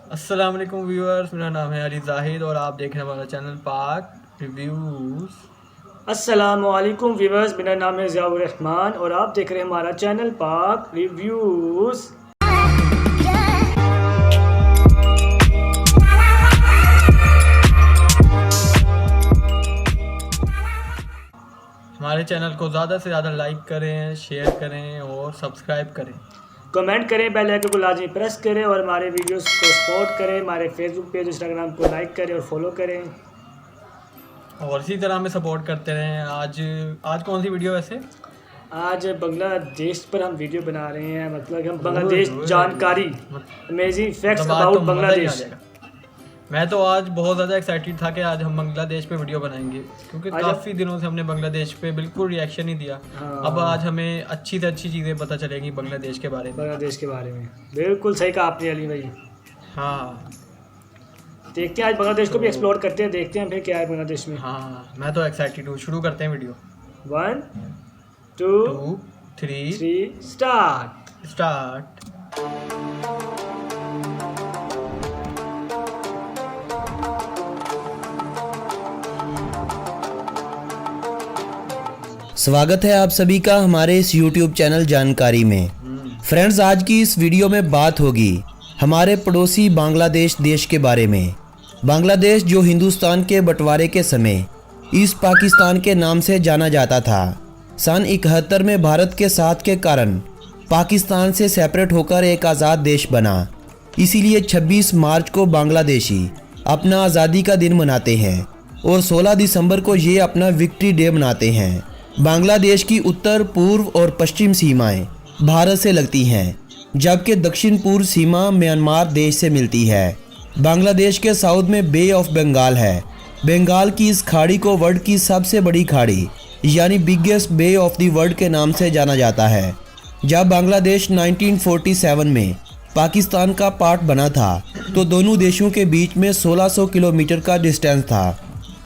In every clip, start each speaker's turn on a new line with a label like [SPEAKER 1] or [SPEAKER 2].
[SPEAKER 1] अस्सलाम वालेकुम व्यूअर्स, मेरा नाम है अली जाहिद और आप देख रहे हैं हमारा चैनल पाक रिव्यूज़।
[SPEAKER 2] अस्सलामुअलैकुम व्यूअर्स, मेरा नाम है ज़ियाउर रहमान और आप देख रहे हैं हमारा चैनल पाक रिव्यूज़।
[SPEAKER 1] हमारे चैनल को ज़्यादा से ज़्यादा लाइक करें, शेयर करें और सब्सक्राइब करें।
[SPEAKER 2] कमेंट करें, बेल आइकन को लाजमी प्रेस करें और हमारे वीडियोस को सपोर्ट करें। हमारे फेसबुक पेज, इंस्टाग्राम को लाइक करें और फॉलो करें
[SPEAKER 1] और इसी तरह हमें सपोर्ट करते रहें। आज कौन सी वीडियो वैसे?
[SPEAKER 2] आज बांग्लादेश पर हम वीडियो बना रहे हैं, मतलब हम बांग्लादेश जानकारी, अमेजिंग फैक्ट्स अबाउट बांग्लादेश।
[SPEAKER 1] मैं तो आज बहुत ज़्यादा एक्साइटेड था कि आज हम बांग्लादेश पे वीडियो बनाएंगे, क्योंकि काफ़ी दिनों से हमने बांग्लादेश पे बिल्कुल रिएक्शन नहीं दिया।
[SPEAKER 2] हाँ।
[SPEAKER 1] अब आज हमें अच्छी से अच्छी चीज़ें पता चलेंगी बांग्लादेश के बारे में।
[SPEAKER 2] बिल्कुल सही कहा आपने अली भाई।
[SPEAKER 1] हाँ,
[SPEAKER 2] देखते हैं आज बांग्लादेश को भी एक्सप्लोर करते हैं, देखते हैं फिर क्या है बांग्लादेश में।
[SPEAKER 1] हाँ, मैं तो एक्साइटेड हूँ। शुरू करते हैं वीडियो।
[SPEAKER 2] 1 2 3 स्टार्ट।
[SPEAKER 3] स्वागत है आप सभी का हमारे इस YouTube चैनल जानकारी में। फ्रेंड्स, आज की इस वीडियो में बात होगी हमारे पड़ोसी बांग्लादेश देश के बारे में। बांग्लादेश जो हिंदुस्तान के बंटवारे के समय ईस्ट पाकिस्तान के नाम से जाना जाता था, सन 71 में भारत के साथ के कारण पाकिस्तान से सेपरेट होकर एक आज़ाद देश बना। इसीलिए 26 मार्च को बांग्लादेशी अपना आज़ादी का दिन मनाते हैं और 16 दिसंबर को ये अपना विक्ट्री डे मनाते हैं। बांग्लादेश की उत्तर, पूर्व और पश्चिम सीमाएं भारत से लगती हैं, जबकि दक्षिण पूर्व सीमा म्यांमार देश से मिलती है। बांग्लादेश के साउथ में बे ऑफ बंगाल है। बंगाल की इस खाड़ी को वर्ल्ड की सबसे बड़ी खाड़ी यानी biggest bay of the world के नाम से जाना जाता है। जब बांग्लादेश 1947 में पाकिस्तान का पार्ट बना था तो दोनों देशों के बीच में 1600 किलोमीटर का डिस्टेंस था।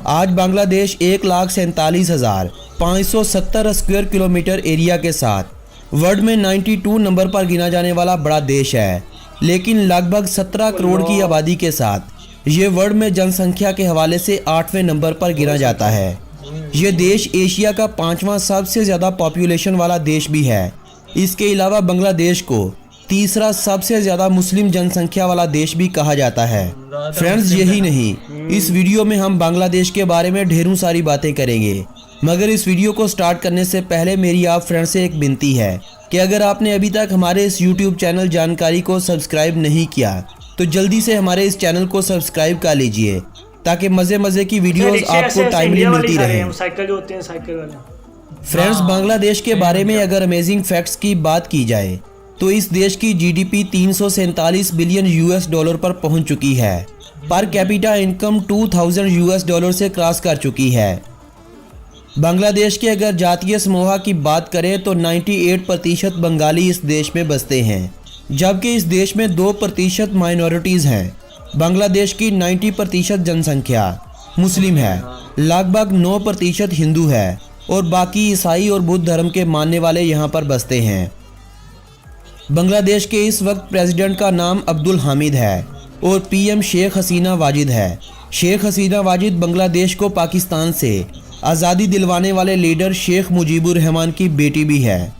[SPEAKER 3] आज बांग्लादेश 1,47,570 स्क्वायर किलोमीटर एरिया के साथ वर्ल्ड में 92 नंबर पर गिना जाने वाला बड़ा देश है, लेकिन लगभग 17 करोड़ की आबादी के साथ ये वर्ल्ड में जनसंख्या के हवाले से 8वें नंबर पर गिना जाता है। ये देश एशिया का 5वां सबसे ज़्यादा पॉपुलेशन वाला देश भी है। इसके अलावा बांग्लादेश को तीसरा सबसे ज़्यादा मुस्लिम जनसंख्या वाला देश भी कहा जाता है। फ्रेंड्स, यही नहीं, इस वीडियो में हम बांग्लादेश के बारे में ढेरों सारी बातें करेंगे, मगर इस वीडियो को स्टार्ट करने से पहले मेरी आप फ्रेंड्स से एक विनती है कि अगर आपने अभी तक हमारे इस YouTube चैनल जानकारी को सब्सक्राइब नहीं किया तो जल्दी से हमारे इस चैनल को सब्सक्राइब कर लीजिए, ताकि मज़े की वीडियोस आपको टाइमली मिलती रहे। फ्रेंड्स, बांग्लादेश के बारे में अगर अमेजिंग फैक्ट्स की बात की जाए तो इस देश की GDP 347 बिलियन US पर पहुंच चुकी है। पर कैपिटा इनकम 2000 US से क्रॉस कर चुकी है। बांग्लादेश के अगर जातीय समूह की बात करें तो 98% बंगाली इस देश में बसते हैं, जबकि इस देश में 2% माइनॉरिटीज़ हैं। बांग्लादेश की 90% जनसंख्या मुस्लिम है, लगभग 9% हिंदू है और बाकी ईसाई और बुद्ध धर्म के मानने वाले यहाँ पर बसते हैं। बांग्लादेश के इस वक्त प्रेसिडेंट का नाम अब्दुल हामिद है और PM शेख हसीना वाजिद है। शेख हसीना वाजिद बांग्लादेश को पाकिस्तान से आज़ादी दिलवाने वाले लीडर शेख मुजीबुर रहमान की बेटी भी है।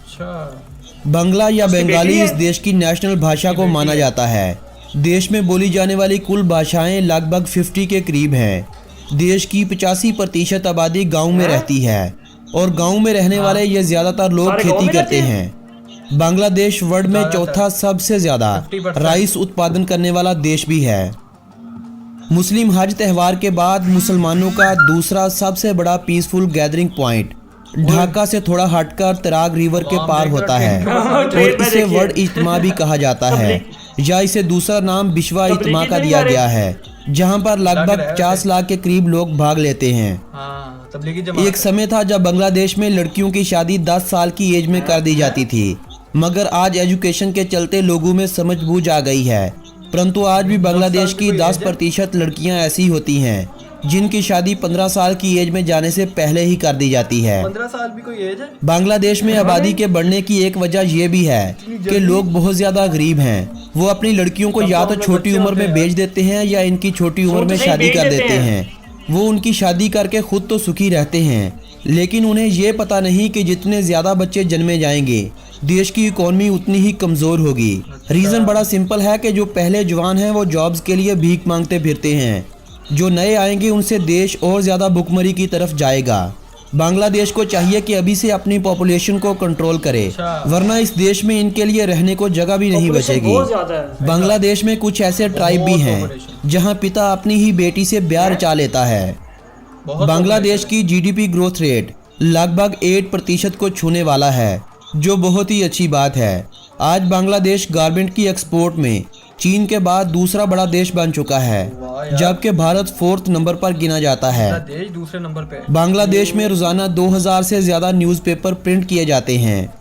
[SPEAKER 3] बांग्ला या बंगाली इस देश की नेशनल भाषा को माना जाता है। देश में बोली जाने वाली कुल भाषाएं लगभग 50 के करीब हैं। देश की 85% आबादी गाँव में रहती है और गाँव में रहने वाले ये ज़्यादातर लोग खेती करते हैं। बांग्लादेश वर्ल्ड में चौथा सबसे ज़्यादा राइस उत्पादन करने वाला देश भी है। मुस्लिम हज त्यौहार के बाद मुसलमानों का दूसरा सबसे बड़ा पीसफुल गैदरिंग पॉइंट ढाका से थोड़ा हटकर तराग रिवर के पार होता है और इसे वर्ल्ड इज्तिमा भी कहा जाता है, या इसे दूसरा नाम विश्व इज्तिमा का दिया गया है, जहां पर लगभग 50 लाख के करीब लोग भाग लेते हैं। एक समय था जब बांग्लादेश में लड़कियों की शादी 10 साल की एज में कर दी जाती थी, मगर आज एजुकेशन के चलते लोगों में समझ बूझ आ गई है। परंतु आज भी बांग्लादेश की 10% लड़कियां ऐसी होती हैं जिनकी शादी 15 साल की एज में जाने से पहले ही कर दी जाती है।
[SPEAKER 1] 15 साल भी कोई एज है?
[SPEAKER 3] बांग्लादेश में आबादी के बढ़ने की एक वजह ये भी है कि लोग बहुत ज्यादा गरीब हैं। वो अपनी लड़कियों को या तो छोटी उम्र में बेच देते हैं या इनकी छोटी उम्र में शादी कर देते हैं। वो उनकी शादी करके खुद तो सुखी रहते हैं, लेकिन उन्हें ये पता नहीं कि जितने ज्यादा बच्चे जन्मे जाएंगे देश की इकोनॉमी उतनी ही कमजोर होगी। रीजन बड़ा सिंपल है कि जो पहले जवान हैं वो जॉब्स के लिए भीख मांगते फिरते हैं। जो नए आएंगे उनसे देश और ज्यादा भुखमरी की तरफ जाएगा। बांग्लादेश को चाहिए कि अभी से अपनी पॉपुलेशन को कंट्रोल करे, वरना इस देश में इनके लिए रहने को जगह भी नहीं बचेगी। बांग्लादेश में कुछ ऐसे ट्राइब भी हैं जहां पिता अपनी ही बेटी से ब्याह रचा लेता है। बांग्लादेश की जीडीपी ग्रोथ रेट लगभग 8% को छूने वाला है, जो बहुत ही अच्छी बात है। आज बांग्लादेश गारमेंट की एक्सपोर्ट में चीन के बाद दूसरा बड़ा देश बन चुका है, जबकि भारत 4th नंबर पर गिना जाता है।
[SPEAKER 1] देश दूसरे नंबर पे।
[SPEAKER 3] बांग्लादेश में रोजाना 2000 से ज्यादा न्यूज़पेपर प्रिंट किए जाते हैं।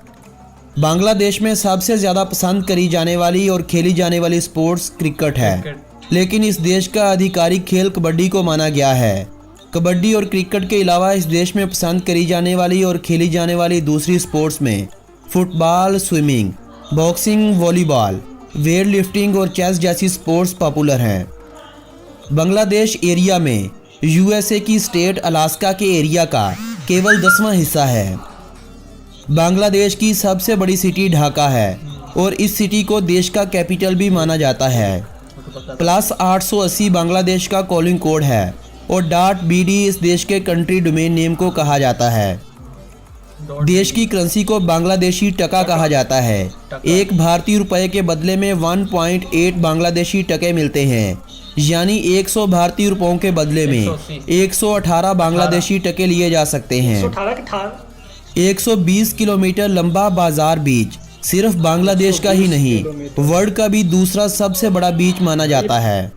[SPEAKER 3] बांग्लादेश में सबसे ज्यादा पसंद करी जाने वाली और खेली जाने वाली स्पोर्ट्स क्रिकेट है, लेकिन इस देश का आधिकारिक खेल कबड्डी को माना गया है। कबड्डी और क्रिकेट के अलावा इस देश में पसंद करी जाने वाली और खेली जाने वाली दूसरी स्पोर्ट्स में football, swimming, boxing, volleyball, weight lifting और चेस जैसी स्पोर्ट्स पॉपुलर हैं। बांग्लादेश एरिया में यूएसए की स्टेट अलास्का के एरिया का केवल 10वां हिस्सा है। बांग्लादेश की सबसे बड़ी सिटी ढाका है और इस सिटी को देश का कैपिटल भी माना जाता है। +880 बांग्लादेश का कॉलिंग कोड है और .BD इस देश के कंट्री डोमेन नेम को कहा जाता है। देश की करेंसी को बांग्लादेशी टका कहा जाता है। एक भारतीय रुपए के बदले में 1.8 बांग्लादेशी टके मिलते हैं, यानी 100 भारतीय रुपयों के बदले में 118 बांग्लादेशी टके लिए जा सकते हैं। 120 किलोमीटर लंबा बाजार बीच सिर्फ बांग्लादेश का ही नहीं, वर्ल्ड का भी दूसरा सबसे बड़ा बीच माना जाता है।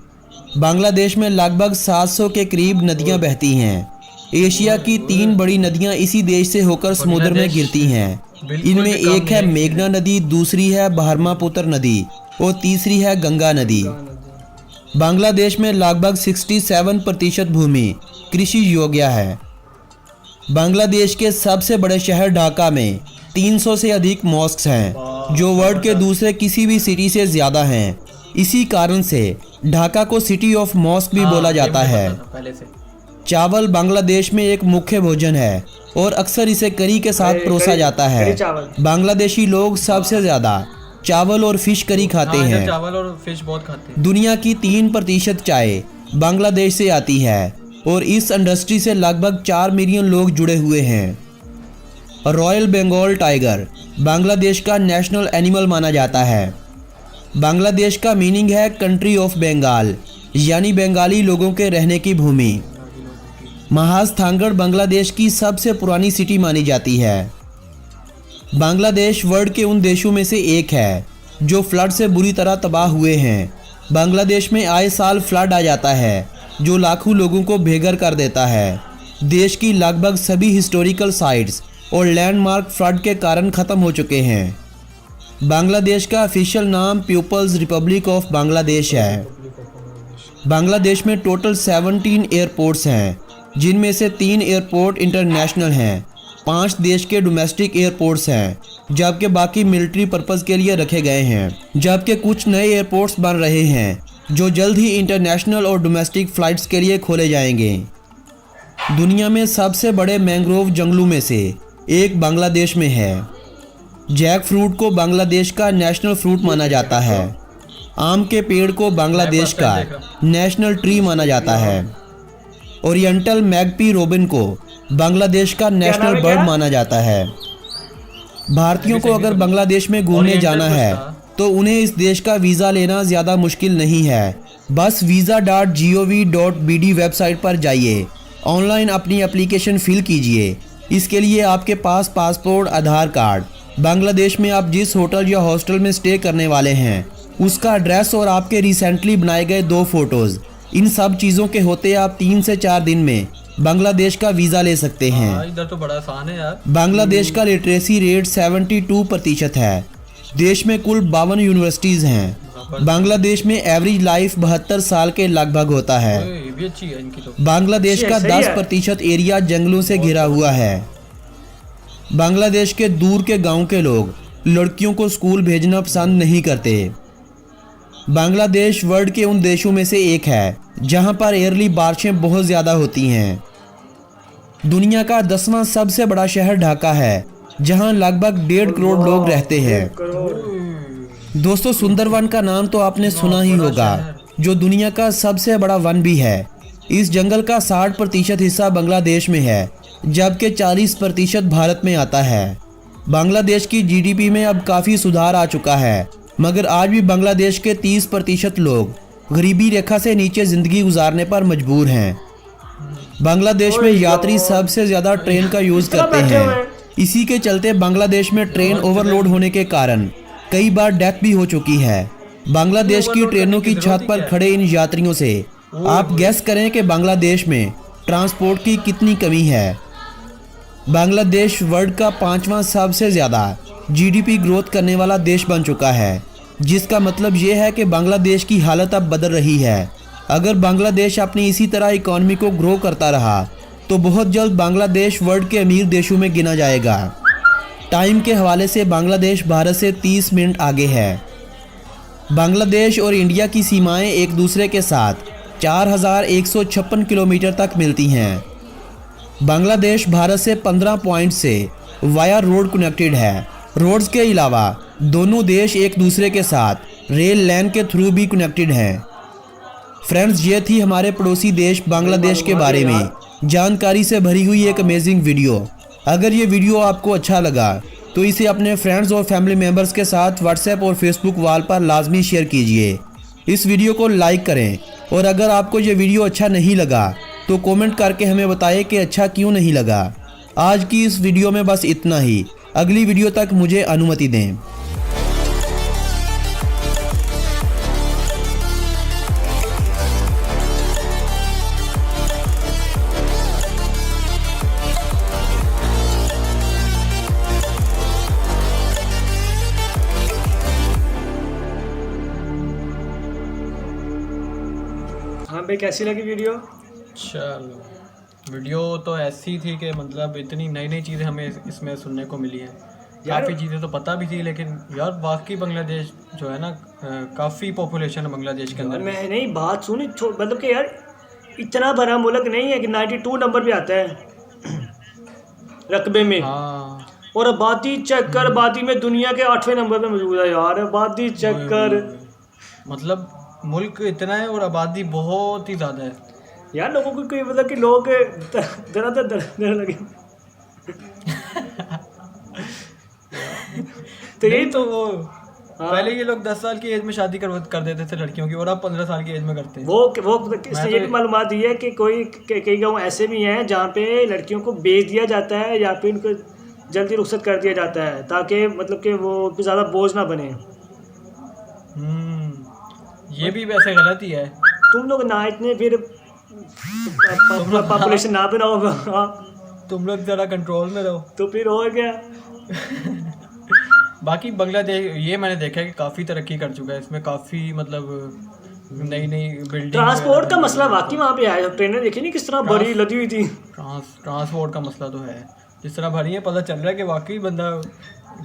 [SPEAKER 3] बांग्लादेश में लगभग 700 के करीब नदियां बहती हैं। एशिया की 3 बड़ी नदियां इसी देश से होकर समुद्र में गिरती हैं। इनमें एक है मेघना नदी, दूसरी है ब्रह्मपुत्र नदी और तीसरी है गंगा नदी। बांग्लादेश में लगभग 67% भूमि कृषि योग्य है। बांग्लादेश के सबसे बड़े शहर ढाका में 300 से अधिक मॉस्क्स हैं, जो वर्ल्ड के दूसरे किसी भी सिटी से ज़्यादा हैं। इसी कारण से ढाका को सिटी ऑफ मॉस्क भी बोला जाता है। चावल बांग्लादेश में एक मुख्य भोजन है और अक्सर इसे करी के साथ परोसा जाता है। बांग्लादेशी लोग सबसे ज़्यादा चावल और फिश करी खाते हैं।
[SPEAKER 1] चावल और फिश बहुत खाते हैं।
[SPEAKER 3] दुनिया की 3% चाय बांग्लादेश से आती है और इस इंडस्ट्री से लगभग 4 मिलियन लोग जुड़े हुए हैं। रॉयल बंगाल टाइगर बांग्लादेश का नेशनल एनिमल माना जाता है। बांग्लादेश का मीनिंग है कंट्री ऑफ बंगाल, यानी बंगाली लोगों के रहने की भूमि। महास्थानगढ़ बांग्लादेश की सबसे पुरानी सिटी मानी जाती है। बांग्लादेश वर्ल्ड के उन देशों में से एक है जो फ्लड से बुरी तरह तबाह हुए हैं। बांग्लादेश में आए साल फ्लड आ जाता है जो लाखों लोगों को बेघर कर देता है। देश की लगभग सभी हिस्टोरिकल साइट्स और लैंडमार्क फ्लड के कारण ख़त्म हो चुके हैं। बांग्लादेश का ऑफिशियल नाम पीपल्स रिपब्लिक ऑफ बांग्लादेश है। बांग्लादेश में टोटल 17 एयरपोर्ट्स हैं, जिनमें से 3 एयरपोर्ट इंटरनेशनल हैं, 5 देश के डोमेस्टिक एयरपोर्ट्स हैं, जबकि बाकी मिलिट्री पर्पस के लिए रखे गए हैं। जबकि कुछ नए एयरपोर्ट्स बन रहे हैं जो जल्द ही इंटरनेशनल और डोमेस्टिक फ़्लाइट्स के लिए खोले जाएंगे। दुनिया में सबसे बड़े मैंग्रोव जंगलों में से एक बांग्लादेश में है। जैक फ्रूट को बांग्लादेश का नेशनल फ्रूट माना जाता है। आम के पेड़ को बांग्लादेश का नेशनल ट्री माना जाता है। ओरिएंटल मैगपी रोबिन को बांग्लादेश का नेशनल बर्ड माना जाता है। भारतीयों को अगर बांग्लादेश में घूमने जाना है तो उन्हें इस देश का वीज़ा लेना ज़्यादा मुश्किल नहीं है। बस visa.gov.bd वेबसाइट पर जाइए, ऑनलाइन अपनी एप्लीकेशन फिल कीजिए। इसके लिए आपके पास पासपोर्ट, आधार कार्ड, बांग्लादेश में आप जिस होटल या हॉस्टल में स्टे करने वाले हैं उसका एड्रेस और आपके रिसेंटली बनाए गए 2 फोटोज़, इन सब चीज़ों के होते आप 3 से 4 दिन में बांग्लादेश का वीज़ा ले सकते हैं।
[SPEAKER 1] इधर तो बड़ा आसान है यार।
[SPEAKER 3] बांग्लादेश का लिटरेसी रेट 72% है। देश में कुल 52 यूनिवर्सिटीज़ हैं बांग्लादेश में एवरेज लाइफ 72 साल के लगभग होता है।
[SPEAKER 1] ये भी अच्छी है इनकी तो।
[SPEAKER 3] बांग्लादेश का
[SPEAKER 2] सही है।
[SPEAKER 3] 10% एरिया जंगलों से घिरा हुआ है। बांग्लादेश के दूर के गांव के लोग लड़कियों को स्कूल भेजना पसंद नहीं करते। बांग्लादेश वर्ल्ड के उन देशों में से एक है जहां पर ईयरली बारिशें बहुत ज़्यादा होती हैं। दुनिया का 10वां सबसे बड़ा शहर ढाका है जहां लगभग 1.5 करोड़ लोग रहते हैं। दोस्तों, सुंदरवन का नाम तो आपने सुना ही होगा, जो दुनिया का सबसे बड़ा वन भी है। इस जंगल का 60% हिस्सा बांग्लादेश में है, जबकि 40% भारत में आता है। बांग्लादेश की जीडीपी में अब काफ़ी सुधार आ चुका है, मगर आज भी बांग्लादेश के 30% लोग गरीबी रेखा से नीचे ज़िंदगी गुजारने पर मजबूर हैं। बांग्लादेश में यात्री सबसे ज़्यादा ट्रेन का यूज़ करते हैं। इसी के चलते बांग्लादेश में ट्रेन ओवरलोड होने के कारण कई बार डेथ भी हो चुकी है। बांग्लादेश की ट्रेनों की छत पर खड़े इन यात्रियों से आप गैस करें कि बांग्लादेश में ट्रांसपोर्ट की कितनी कमी है। बांग्लादेश वर्ल्ड का 5वां सबसे ज़्यादा जीडीपी ग्रोथ करने वाला देश बन चुका है, जिसका मतलब ये है कि बांग्लादेश की हालत अब बदल रही है। अगर बांग्लादेश अपनी इसी तरह इकॉनमी को ग्रो करता रहा तो बहुत जल्द बांग्लादेश वर्ल्ड के अमीर देशों में गिना जाएगा। टाइम के हवाले से बांग्लादेश भारत से 30 मिनट आगे है। बांग्लादेश और इंडिया की सीमाएं एक दूसरे के साथ 4156 किलोमीटर तक मिलती हैं। बांग्लादेश भारत से 15 पॉइंट से वाया रोड कनेक्टेड है। रोड्स के अलावा दोनों देश एक दूसरे के साथ रेल लाइन के थ्रू भी कनेक्टेड हैं। फ्रेंड्स, ये थी हमारे पड़ोसी देश बांग्लादेश के बारे में जानकारी से भरी हुई एक अमेजिंग वीडियो। अगर ये वीडियो आपको अच्छा लगा तो इसे अपने फ्रेंड्स और फैमिली मेम्बर्स के साथ व्हाट्सएप और फेसबुक वॉल पर लाजमी शेयर कीजिए। इस वीडियो को लाइक करें और अगर आपको ये वीडियो अच्छा नहीं लगा तो कमेंट करके हमें बताएं कि अच्छा क्यों नहीं लगा। आज की इस वीडियो में बस इतना ही। अगली वीडियो तक मुझे अनुमति दें।
[SPEAKER 2] हाँ भाई, कैसी लगी वीडियो?
[SPEAKER 1] चलो, वीडियो तो ऐसी थी कि मतलब इतनी नई नई चीज़ें हमें इसमें सुनने को मिली हैं। काफ़ी चीज़ें तो पता भी थी, लेकिन यार वाकई बांग्लादेश जो है ना, काफ़ी पॉपुलेशन है बांग्लादेश के अंदर।
[SPEAKER 2] मैं नहीं बात सुनी, मतलब कि यार इतना बड़ा मुल्क नहीं है कि 92 नंबर पे आता है रकबे में।
[SPEAKER 1] हाँ,
[SPEAKER 2] और आबादी चेक कर, आबादी में दुनिया के 8वें नंबर पे मौजूद है यार। आबादी चेक कर,
[SPEAKER 1] मतलब मुल्क इतना है और आबादी बहुत ही ज़्यादा है
[SPEAKER 2] यार। लोगों को कोई मतलब कि लोग डर लगे तो यही तो वो
[SPEAKER 1] पहले ये लोग 10 साल की एज में शादी कर देते थे लड़कियों की, और अब 15 साल की एज में करते हैं।
[SPEAKER 2] वो इसने ये भी मालूमात दी है कि कई गाँव ऐसे भी हैं जहाँ पे लड़कियों को बेच दिया जाता है या फिर उनको जल्दी रुखसत कर दिया जाता है, ताकि मतलब कि वो ज़्यादा बोझ ना बने।
[SPEAKER 1] ये भी वैसे गलत ही है।
[SPEAKER 2] तुम लोग ना इतने फिर पॉपुलेशन ना बनाओ,
[SPEAKER 1] तुम लोग ज़रा कंट्रोल में रहो
[SPEAKER 2] तो फिर हो गया।
[SPEAKER 1] बाकी बांग्लादेश ये मैंने देखा है कि काफ़ी तरक्की कर चुका है। इसमें काफ़ी मतलब नई नई बिल्डिंग,
[SPEAKER 2] ट्रांसपोर्ट का मसला वाकई वहाँ पे आया। ट्रेनें देखी नहीं किस तरह भरी लदी हुई थी।
[SPEAKER 1] ट्रांसपोर्ट का मसला तो है, जिस तरह भरी है पता चल रहा है कि वाकई बंदा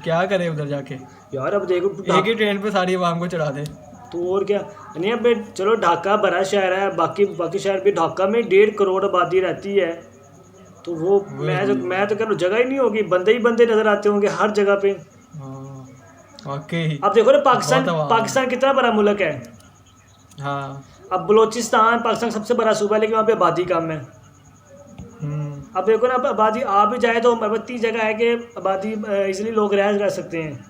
[SPEAKER 1] क्या करे उधर जाके।
[SPEAKER 2] यार अब देखो,
[SPEAKER 1] एक ही ट्रेन पे सारी आवाम को चढ़ा दे
[SPEAKER 2] तो और क्या। नहीं अब चलो ढाका बड़ा शहर है, बाकी शहर भी, ढाका में 1.5 करोड़ आबादी रहती है, तो वो मैं तो कह रहा हूँ जगह ही नहीं होगी, बंदे ही बंदे नजर आते होंगे हर जगह पे।
[SPEAKER 1] वाकई।
[SPEAKER 2] अब देखो ना, पाकिस्तान कितना बड़ा मुल्क है।
[SPEAKER 1] हाँ,
[SPEAKER 2] अब बलोचिस्तान पाकिस्तान सबसे बड़ा सूबा है, लेकिन वहाँ पे आबादी कम है। अब देखो ना, आबादी आ भी जाए तो इतनी जगह है कि आबादी इजीली लोग रह सकते हैं।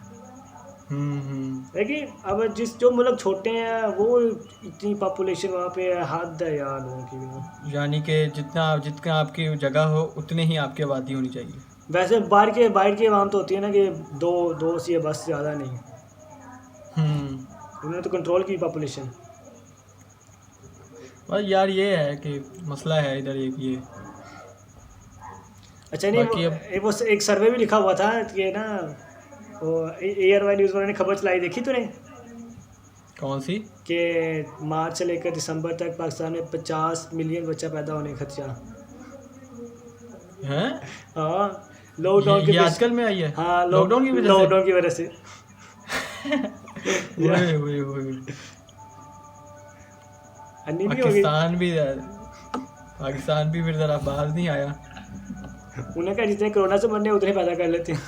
[SPEAKER 2] लेकिन अब जो मुल्क छोटे हैं वो इतनी पॉपुलेशन वहाँ पे हद है यार लोगों की।
[SPEAKER 1] यानी कि जितना आपकी जगह हो उतनी ही आपकी आबादी होनी चाहिए।
[SPEAKER 2] वैसे बाहर के आवाम तो होती है ना कि दो सी है बस, ज़्यादा नहीं। उन्होंने तो कंट्रोल की पॉपुलेशन।
[SPEAKER 1] बस यार ये है कि मसला है इधर ये।
[SPEAKER 2] अच्छा, नहीं वो एक सर्वे भी लिखा हुआ था कि ना, वो ARY न्यूज़ वालों ने खबर चलाई, देखी तूने?
[SPEAKER 1] कौन सी?
[SPEAKER 2] कि मार्च से लेकर दिसंबर तक पाकिस्तान में 50 मिलियन बच्चा पैदा होने का खदशा।
[SPEAKER 1] हैं?
[SPEAKER 2] हाँ, लॉकडाउन
[SPEAKER 1] ये आजकल में आई है?
[SPEAKER 2] हाँ,
[SPEAKER 1] लॉकडाउन की वजह से?
[SPEAKER 2] लॉकडाउन की वजह से।
[SPEAKER 1] ओए।
[SPEAKER 2] अन्नी नहीं होगी।
[SPEAKER 1] पाकिस्तान भी फिर जरा बाहर नहीं आया।
[SPEAKER 2] उन्हें कहा जितने कोरोना से मरने उतने पैदा कर लेते हैं।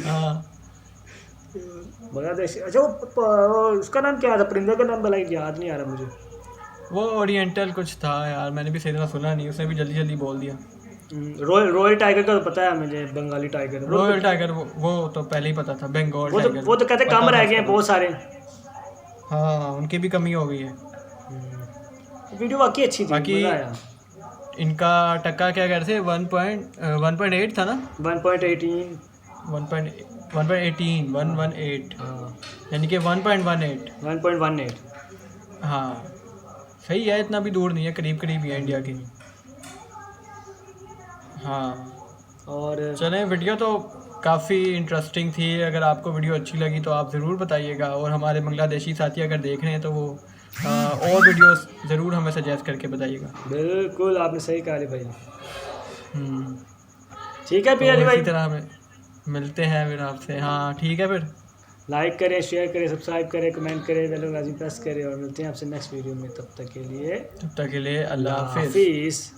[SPEAKER 1] हाँ,
[SPEAKER 2] बांग्लादेश। अच्छा, वो उसका नाम क्या था, परिंदे का नाम भला याद नहीं आ रहा मुझे।
[SPEAKER 1] वो ओरिएंटल कुछ था यार, मैंने भी सही तरह सुना नहीं, उसने भी जल्दी जल्दी बोल दिया।
[SPEAKER 2] रॉयल टाइगर का तो पता है मुझे, बंगाली टाइगर।
[SPEAKER 1] रॉयल टाइगर वो तो पहले ही पता था। बंगाल टाइगर
[SPEAKER 2] वो तो कहते कम रह गए हैं बहुत सारे।
[SPEAKER 1] हाँ, उनकी भी कमी हो गई है।
[SPEAKER 2] वीडियो वाकई अच्छी थी,
[SPEAKER 1] बाकी
[SPEAKER 2] मजा आया।
[SPEAKER 1] इनका टक्का क्या कहते थे, 1.8 था ना?
[SPEAKER 2] 1.18
[SPEAKER 1] 1.18 यानी कि 1.18।
[SPEAKER 2] 1.18।
[SPEAKER 1] हाँ सही है, इतना भी दूर नहीं है, करीब करीब ही है इंडिया की। हाँ
[SPEAKER 2] और
[SPEAKER 1] चलें, वीडियो तो काफ़ी इंटरेस्टिंग थी। अगर आपको वीडियो अच्छी लगी तो आप ज़रूर बताइएगा, और हमारे बांग्लादेशी साथी अगर देख रहे हैं तो वो और वीडियोस ज़रूर हमें सजेस्ट करके बताइएगा।
[SPEAKER 2] बिल्कुल आपने सही कहा भाई।
[SPEAKER 1] हम्म,
[SPEAKER 2] ठीक है फिर
[SPEAKER 1] तो
[SPEAKER 2] भाई,
[SPEAKER 1] इसी तरह हमें मिलते हैं फिर आपसे। हाँ ठीक है, फिर
[SPEAKER 2] लाइक करें, शेयर करें, सब्सक्राइब करें, कमेंट करें, बेल आइकन प्रेस करें, और मिलते हैं आपसे नेक्स्ट वीडियो में। तब तक के लिए
[SPEAKER 1] अल्लाह हाफिज़।
[SPEAKER 2] हाफिज़।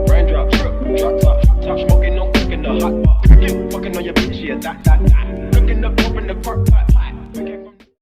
[SPEAKER 4] Raindrop, drop top, smoking, no cooking the hot pot. Fucking on your bitch, yeah, that. Cooking up, open the crock pot.